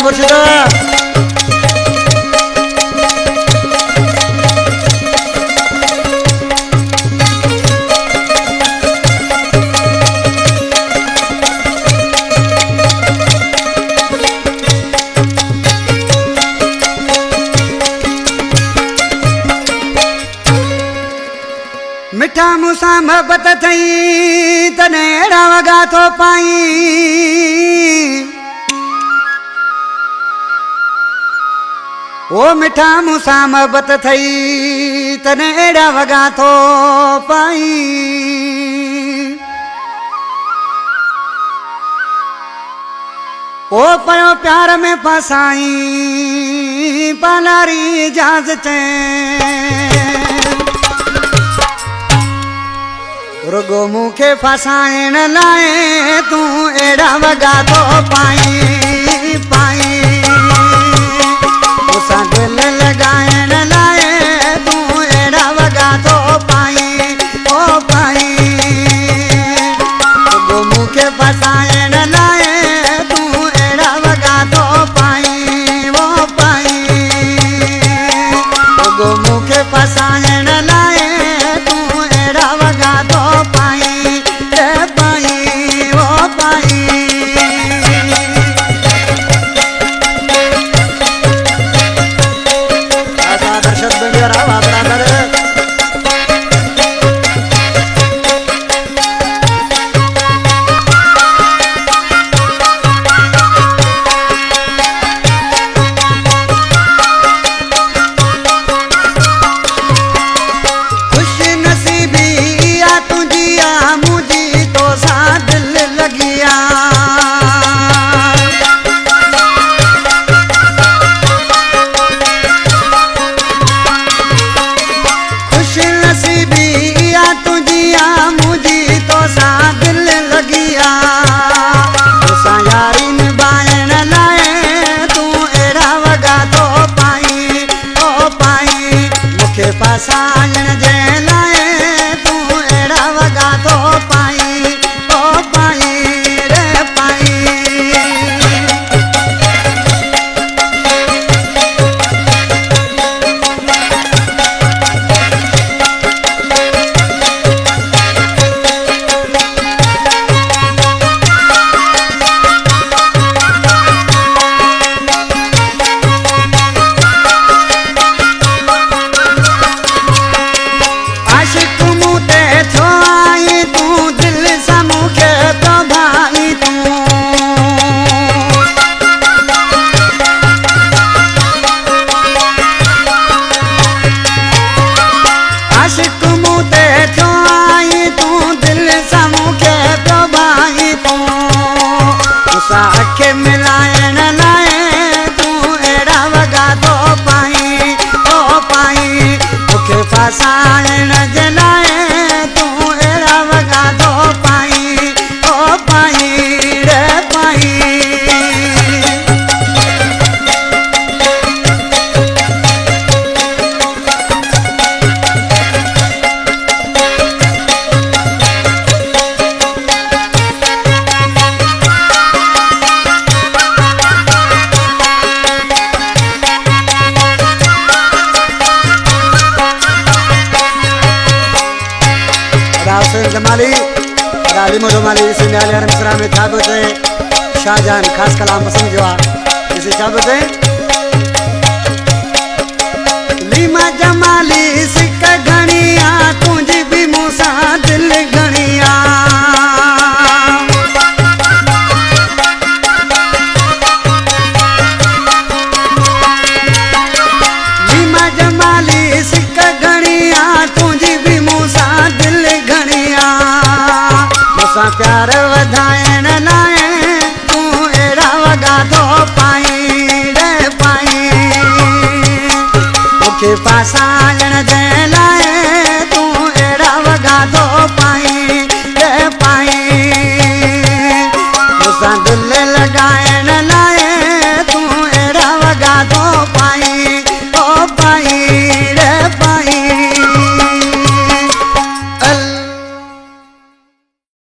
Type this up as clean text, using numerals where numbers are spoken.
मुर्शिद मिठा मूसा मोहब्बत थई तने अड़ा वगा थो पाई ओ मिठा मूसा मोहब्बत थई तने अड़ा वगा थो पाई ओ पयो प्यार में फसाई पालारी जहाज चे रुगो मुखे फसाइण लाए तू एड़ा वगा तो पाई पाई उसा दिल लगाइण लाए तू एड़ा वगा तो पाई ओ पाई रुगो मुखे फसाइण लाए तू एड़ा वगा तो पाई ओ पाई रुगो मुखे फसाइण लाए तू एड़ा वगा तो फसाइण जे लाए तू एड़ा वगा तो पाई ओ पाई रे पाई मिलाइण लाए तू एड़ा वगा तो पाई ओ पाई मुखे फसाइण जे लाए तू एड़ा वगा तो पाई ओ पाई रे पाई जमाली राली मोजमाली इसे न्यायालय मिश्रा में था बोते शाहजहान खास कलाम पसंद जो इसे क्या बोते लीमा जमाली सिक घनिया तुझी भी मूसा दिल घनिया लीमा जमाली सिक घनिया तुझी भी मूसा दिल प्यार वधाइण लाए तू एड़ा वगा तो पाई रे पाई मुखे फसाइण जे लाए